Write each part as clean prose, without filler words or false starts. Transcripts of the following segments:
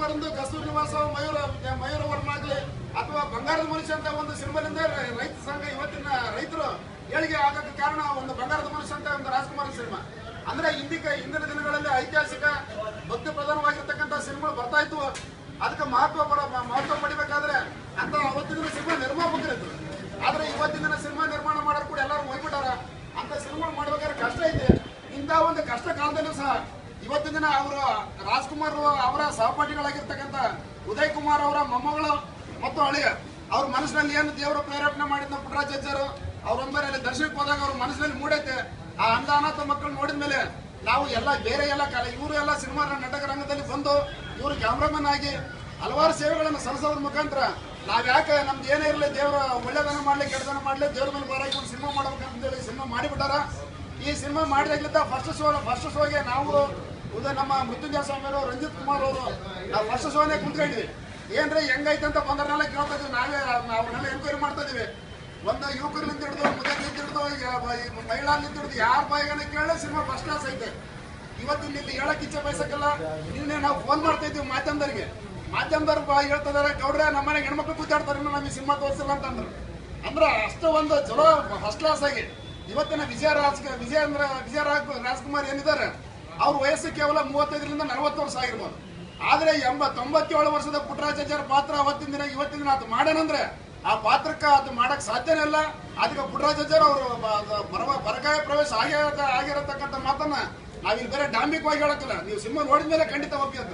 ರಾಜ್ಕುಮಾರ್ಂದು ಕಸ್ತೂರಿ ನಿವಾಸ ಮಯೂರ ವರ್ಮ ಆಗಲಿ ಅಥವಾ ಬಂಗಾರದ ಮನುಷ್ಯ ಅಂತ ಒಂದು ಸಿನಿಮಾದಿಂದ ರೈತ ಸಂಘ ಇವತ್ತಿನ ರೈತರು ಏಳಿಗೆ ಆಗಕ್ಕೆ ಕಾರಣ ಒಂದು ಬಂಗಾರದ ಮನುಷ್ಯ ಅಂತ ಒಂದು ರಾಜ್ಕುಮಾರ್ ಸಿನಿಮಾ. ಅಂದ್ರೆ ಇಂದಿನ ದಿನಗಳಲ್ಲಿ ಐತಿಹಾಸಿಕ ಭಕ್ತಿ ಪ್ರಧಾನವಾಗಿರ್ತಕ್ಕಂಥ ಸಿನಿಮಾ ಬರ್ತಾ ಇತ್ತು. ಅದಕ್ಕೆ ಮಹತ್ವ ಪಡಿಬೇಕಾದ್ರೆ ಅಂತ ಅವತ್ತಿನ ಸಿನಿಮಾ ನಿರ್ಮಾಪಕರಿದ್ರು. ಆದ್ರೆ ಇವತ್ತಿನ ದಿನ ಸಿನಿಮಾ ನಿರ್ಮಾಣ ಮಾಡೋರು ಕೂಡ ಎಲ್ಲರೂ ಹೋಗ್ಬಿಟ್ಟಾರ. ಅಂತ ಸಿನಿಮಾ ಮಾಡ್ಬೇಕಾದ್ರೆ ಕಷ್ಟ ಐತೆ. ಇಂಥ ಒಂದು ಕಷ್ಟ ಕಾಲದಲ್ಲೂ ಸಹ ಇವತ್ತಿನ ದಿನ ಅವರು ರಾಜ್ಕುಮಾರ್ ಅವರ ಸಹಪಾಠಿಗಳಾಗಿರ್ತಕ್ಕಂಥ ಉದಯ್ ಕುಮಾರ್ ಅವರ ಮೊಮ್ಮಗಳು ಮತ್ತು ಅಳಿಯ ಅವ್ರ ಮನಸ್ಸಿನಲ್ಲಿ ಏನು ದೇವರ ಪ್ರೇರೇಪಣೆ ಮಾಡಿದ ಪುಟ್ಟರಾಜ್ ಅಜ್ಜರು ಅವ್ರೊಂಬರಲ್ಲಿ ದರ್ಶನಕ್ಕೆ ಹೋದಾಗ ಅವ್ರ ಮನಸ್ಸಿನಲ್ಲಿ ಮೂಡೈತೆ. ಆ ಅನಾಥ ಮಕ್ಕಳು ನೋಡಿದ ಮೇಲೆ ನಾವು ಎಲ್ಲ ಬೇರೆ ಎಲ್ಲ ಇವರು ಎಲ್ಲ ಸಿನಿಮಾ ನಾಟಕ ರಂಗದಲ್ಲಿ ಬಂದು ಇವರು ಕ್ಯಾಮ್ರಾಮನ್ ಆಗಿ ಹಲವಾರು ಸೇವೆಗಳನ್ನು ಸಲ್ಲಿಸೋದ್ರ ಮುಖಾಂತರ ನಾವ್ ಯಾಕೆ ನಮ್ದು ಏನೇ ಇರಲಿ ದೇವರ ಒಳ್ಳೆದನ ಮಾಡ್ಲಿ ಕೆಟ್ಟದನ ಮಾಡ್ಲಿ ದೇವ್ರ ಮೇಲೆ ಬಾರಾಕೊಂಡು ಸಿನಿಮಾ ಮಾಡ್ಬೇಕಂತೇಳಿ ಸಿನಿಮಾ ಮಾಡಿಬಿಟ್ಟಾರ. ಈ ಸಿನಿಮಾ ಮಾಡಿದಾಗ್ಲಿಂದ ಫಸ್ಟ್ ಶೋಗೆ ನಾವು ನಮ್ಮ ಮೃತ್ಯುಂಜಯ ಸ್ವಾಮಿ ಅವರು ರಂಜಿತ್ ಕುಮಾರ್ ಅವರು ನಾವು ಫಸ್ಟ್ ಶೋನೇ ಕುಂತ್ಕೊಂಡಿದ್ವಿ. ಏನ್ರಿ ಹೆಂಗೈತಂತ ಬಂದರನ್ನೆಲ್ಲ ಕೇಳ್ತಾ ಇದೀವಿ. ನಾವೇ ಅವ್ರನ್ನೆಲ್ಲ ಎನ್ಕ್ವೈರಿ ಮಾಡ್ತಾ ಇದೀವಿ. ಒಂದು ಯುವಕರಿಂದ ಹಿಡಿದು ಮುದುಕರಿಂದ ಹಿಡಿದು ಮಹಿಳಾಲಿಂದ ಹಿಡಿದು ಯಾರ ಬಾಯಿಗನ ಕೇಳೋ ಸಿನಿಮಾ ಫಸ್ಟ್ ಕ್ಲಾಸ್ ಐತೆ. ಇವತ್ತಿನ ಇಲ್ಲಿ ಹೇಳಕ್ ಇಚ್ಛೆ ಬಯಸಕ್ಕಲ್ಲ. ನಿನ್ನೆ ನಾವು ಫೋನ್ ಮಾಡ್ತಾ ಇದ್ವಿ ಮಾಧ್ಯಮದವ್ರು ಹೇಳ್ತಿದಾರೆ, ಗೌಡ್ರೆ ನಮ್ಮನೆಗೆ ಹೆಣ್ಮಕ್ಳು ಕೂತಾಡ್ತಾರೆ ನಮಗೆ ಸಿನಿಮಾ ತೋರಿಸಿಲ್ಲ ಅಂತಂದ್ರು. ಅಂದ್ರೆ ಅಷ್ಟು ಒಂದು ಚಲೋ ಫಸ್ಟ್ ಕ್ಲಾಸ್ ಆಗಿ ಇವತ್ತಿನ ವಿಜಯ ರಾಜ್ಕುಮಾರ್ ಏನಿದ್ದಾರೆ ಅವ್ರ ವಯಸ್ಸು ಕೇವಲ 35ರಿಂದ 40 ವರ್ಷ ಆಗಿರ್ಬೋದು. ಆದ್ರೆ 97 ವರ್ಷದ ಪುಟ್ಟರಾಜ್ ಅಜ್ಜರ ಪಾತ್ರ ಇವತ್ತಿನ ದಿನ ಅದು ಮಾಡೇನಂದ್ರೆ ಆ ಪಾತ್ರಕ್ಕೆ ಅದು ಮಾಡಕ್ ಸಾಧ್ಯನೇ ಇಲ್ಲ. ಅದಕ್ಕೆ ಪುಟ್ಟರಾಜ್ ಅಜ್ಜರ್ ಅವರು ಪರಕಾಯ ಪ್ರವೇಶ ಆಗಿರತಕ್ಕಂಥ ಮಾತನ್ನ ನಾವಿಲ್ಲಿ ಬೇರೆ ಡಾಂಬಿಕವಾಗಿ ಹೇಳಕ್ಕಿಲ್ಲ. ನೀವು ಸಿನಿಮಾ ನೋಡಿದ್ಮೇಲೆ ಖಂಡಿತ ಒಪ್ಪಿ ಅಂತ.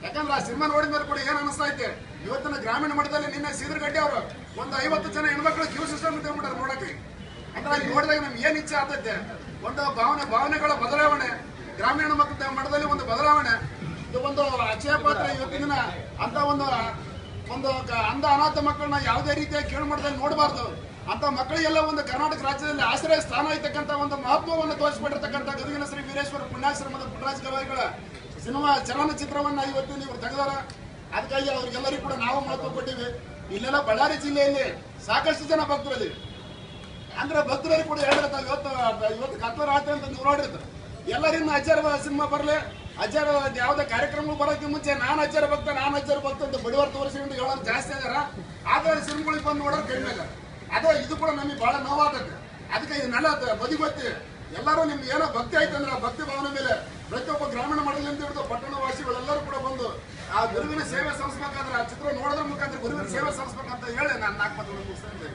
ಯಾಕಂದ್ರೆ ಆ ಸಿನಿಮಾ ನೋಡಿದ್ಮೇಲೆ ಕೂಡ ಏನ್ ಅನಿಸ್ತಾ ಐತೆ, ಇವತ್ತಿನ ಗ್ರಾಮೀಣ ಮಟ್ಟದಲ್ಲಿ ನಿನ್ನೆ ಸೀದರಗಡ್ಡೆ ಅವರು ಒಂದು 50 ಜನ ಹೆಣ್ಮಕ್ಳು ಕ್ಯೂ ಸಿಸ್ಟಮ್ ತಗೊಂಡ್ಬಿಟ್ಟಾರೆ ನೋಡಕ್ಕೆ. ಅಂದ್ರೆ ಅಲ್ಲಿ ನೋಡಿದಾಗ ನಮ್ಗೆ ಏನ್ ಇಚ್ಛೆ ಆಗ್ತೈತೆ, ಒಂದು ಭಾವನೆಗಳ ಬದಲಾವಣೆ, ಗ್ರಾಮೀಣ ಮಟ್ಟದಲ್ಲಿ ಒಂದು ಬದಲಾವಣೆ. ಇದು ಒಂದು ಅಕ್ಷಯ ಪಾತ್ರ ಇವತ್ತಿನ ದಿನ ಅಂತ ಒಂದು ಅಂಧ ಅನಾಥ ಮಕ್ಕಳನ್ನ ಯಾವುದೇ ರೀತಿಯ ಕೀಳುಮಟ್ಟದಲ್ಲಿ ನೋಡಬಾರ್ದು. ಅಂತ ಮಕ್ಕಳಿಗೆಲ್ಲ ಒಂದು ಕರ್ನಾಟಕ ರಾಜ್ಯದಲ್ಲಿ ಆಶ್ರಯ ಸ್ಥಾನ ಐತಕ್ಕಂಥ ಒಂದು ಮಹತ್ವವನ್ನು ತೋರಿಸಿಬಿಟ್ಟಿರ್ತಕ್ಕಂಥ ಗದಗಿನ ಶ್ರೀ ವೀರೇಶ್ವರ ಪುಣ್ಯಾಶ್ರಮದ ಪುಟ್ಟರಾಜ್ ಗವಾಯಿಗಳ ಸಿನಿಮಾ ಚಲನಚಿತ್ರವನ್ನ ಇವತ್ತಿನ ಇವರು ತೆಗೆದಾರ. ಅದಕ್ಕಾಗಿ ಅವ್ರಿಗೆಲ್ಲರಿಗೂ ಕೂಡ ನಾವು ಮಹತ್ವ ಕೊಟ್ಟಿವಿ. ಇಲ್ಲೆಲ್ಲ ಬಳ್ಳಾರಿ ಜಿಲ್ಲೆಯಲ್ಲಿ ಸಾಕಷ್ಟು ಜನ ಭಕ್ತರಲ್ಲಿ ಅಂದ್ರೆ ಭಕ್ತರಲ್ಲಿ ಕೂಡ ಹೇಳಿರ್ತಾರೆ, ಇವತ್ತು ಕತ್ಲರ ಆತ ಅಂತ ನೀವು ನೋಡಿರ್ತಾರೆ. ಎಲ್ಲರಿಂದ ಅಜ್ಜರ ಸಿನಿಮಾ ಬರಲಿ, ಅಜ್ಜರ ಯಾವುದೇ ಕಾರ್ಯಕ್ರಮ ಬರೋಕ್ಕೆ ಮುಂಚೆ ನಾನು ಅಜ್ಜರ ಭಕ್ತ ಅಂತ ಬಡವರ್ ತೋರಿಸಿಕೊಂಡು ಹೇಳೋರು ಜಾಸ್ತಿ ಆಗ್ಯಾರ. ಆದ್ರೆ ಸಿನಿಮಾಗಳಿಗೆ ಬಂದು ನೋಡೋರು ಕಡಿಮೆ ಆಗ್ಯಾರ. ಅದೇ ಇದು ಕೂಡ ನಮಗೆ ಬಹಳ ನೋವಾಗುತ್ತೆ. ಅದಕ್ಕೆ ಇದನ್ನೆಲ್ಲ ಬದಿಗೊತ್ತಿ ಎಲ್ಲರೂ ನಿಮ್ಗೆ ಏನೋ ಭಕ್ತಿ ಆಯ್ತಂದ್ರೆ ಆ ಭಕ್ತಿ ಭಾವನೆ ಮೇಲೆ ಪ್ರತಿಯೊಬ್ಬ ಗ್ರಾಮೀಣ ಮಟ್ಟದಲ್ಲಿ ಹಿಡಿದು ಪಟ್ಟಣವಾಸಿಗಳೆಲ್ಲರೂ ಕೂಡ ಬಂದು ಆ ಗುರುವಿನ ಸೇವೆ ಸಲ್ಲಿಸಬೇಕಾದ್ರೆ ಆ ಚಿತ್ರ ನೋಡೋದ್ರ ಮುಖಾಂತರ ಗುರುವಿನ ಸೇವೆ ಸಲ್ಲಿಸಬೇಕಂತ ಹೇಳಿ ನಾನು 4 ಮಾತು ಮುಗಿಸ್ತೇನೆ.